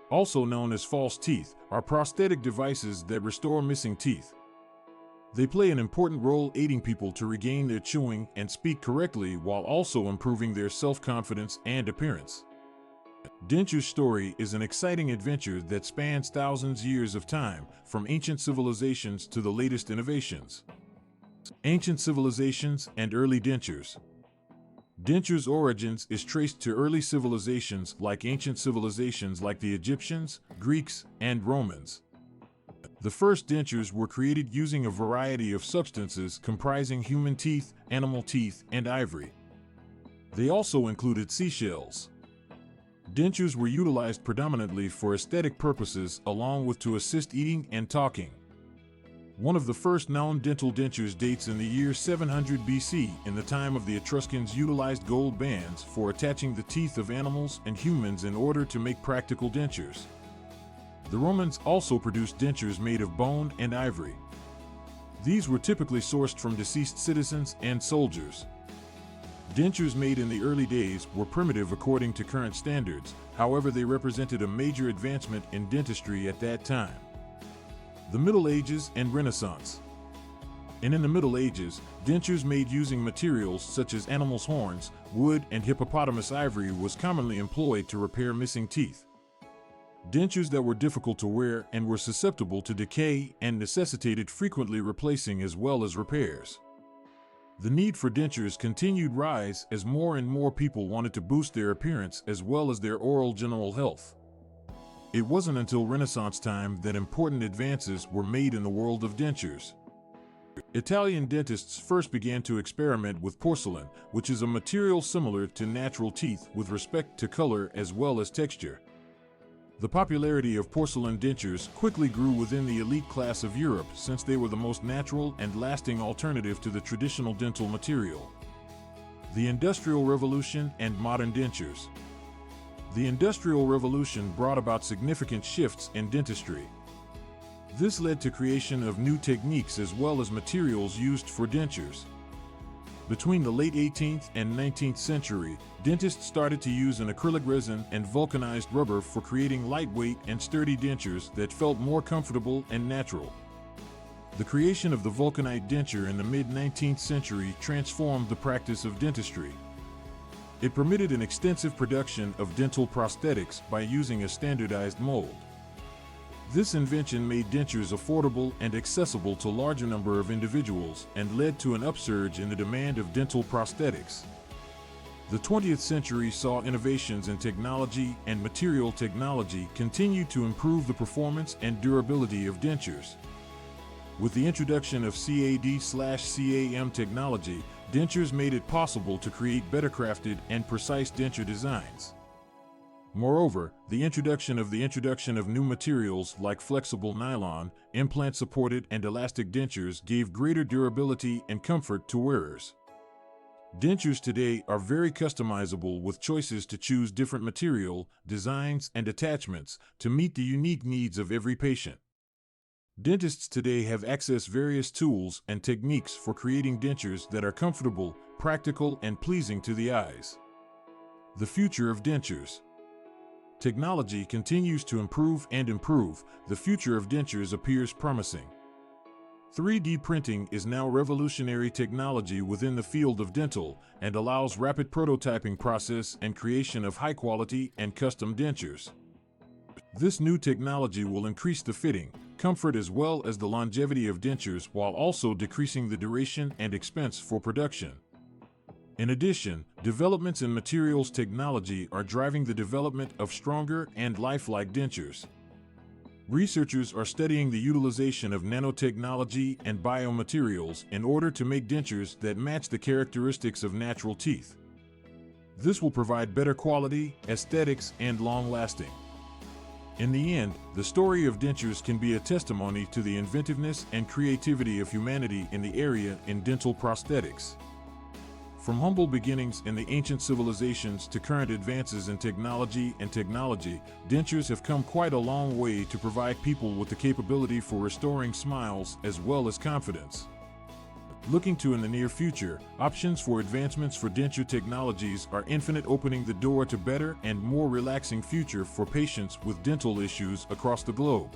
also known as false teeth, are prosthetic devices that restore missing teeth. They play an important role aiding people to regain their chewing and speak correctly while also improving their self-confidence and appearance. Dentures' story is an exciting adventure that spans thousands of years of time, from ancient civilizations to the latest innovations. Ancient civilizations and early dentures. Dentures' origins is traced to early civilizations like ancient civilizations like the Egyptians, Greeks, and Romans. The first dentures were created using a variety of substances comprising human teeth, animal teeth, and ivory. They also included seashells. Dentures were utilized predominantly for aesthetic purposes along with to assist eating and talking. One of the first known dental dentures dates in the year 700 BC. In the time of the Etruscans utilized gold bands for attaching the teeth of animals and humans in order to make practical dentures. The Romans also produced dentures made of bone and ivory. These were typically sourced from deceased citizens and soldiers. Dentures made in the early days were primitive according to current standards, however they represented a major advancement in dentistry at that time. The Middle Ages and Renaissance. In the Middle Ages, dentures made using materials such as animals' horns, wood, and hippopotamus ivory was commonly employed to repair missing teeth. Dentures that were difficult to wear and were susceptible to decay and necessitated frequently replacing as well as repairs. The need for dentures continued to rise as more and more people wanted to boost their appearance as well as their oral general health. It wasn't until Renaissance time that important advances were made in the world of dentures. Italian dentists first began to experiment with porcelain, which is a material similar to natural teeth with respect to color as well as texture. The popularity of porcelain dentures quickly grew within the elite class of Europe since they were the most natural and lasting alternative to the traditional dental material. The Industrial Revolution and modern dentures. The Industrial Revolution brought about significant shifts in dentistry. This led to creation of new techniques as well as materials used for dentures. Between the late 18th and 19th century, dentists started to use an acrylic resin and vulcanized rubber for creating lightweight and sturdy dentures that felt more comfortable and natural. The creation of the vulcanite denture in the mid-19th century transformed the practice of dentistry. It permitted an extensive production of dental prosthetics by using a standardized mold. This invention made dentures affordable and accessible to a larger number of individuals and led to an upsurge in the demand of dental prosthetics. The 20th century saw innovations in technology and material technology continue to improve the performance and durability of dentures. With the introduction of CAD/CAM technology, dentures made it possible to create better crafted and precise denture designs. Moreover, the introduction of new materials like flexible nylon, implant-supported and elastic dentures gave greater durability and comfort to wearers. Dentures today are very customizable with choices to choose different material, designs, and attachments to meet the unique needs of every patient. Dentists today have access to various tools and techniques for creating dentures that are comfortable, practical, and pleasing to the eyes. The future of dentures. Technology continues to improve and improve. The future of dentures appears promising. 3D printing is now revolutionary technology within the field of dental and allows rapid prototyping process and creation of high-quality and custom dentures. This new technology will increase the fitting, comfort as well as the longevity of dentures while also decreasing the duration and expense for production. In addition, developments in materials technology are driving the development of stronger and lifelike dentures. Researchers are studying the utilization of nanotechnology and biomaterials in order to make dentures that match the characteristics of natural teeth. This will provide better quality, aesthetics, and long-lasting. In the end, the story of dentures can be a testimony to the inventiveness and creativity of humanity in the area in dental prosthetics. From humble beginnings in the ancient civilizations to current advances in technology, dentures have come quite a long way to provide people with the capability for restoring smiles as well as confidence. Looking to in the near future, options for advancements for denture technologies are infinite, opening the door to better and more relaxing future for patients with dental issues across the globe.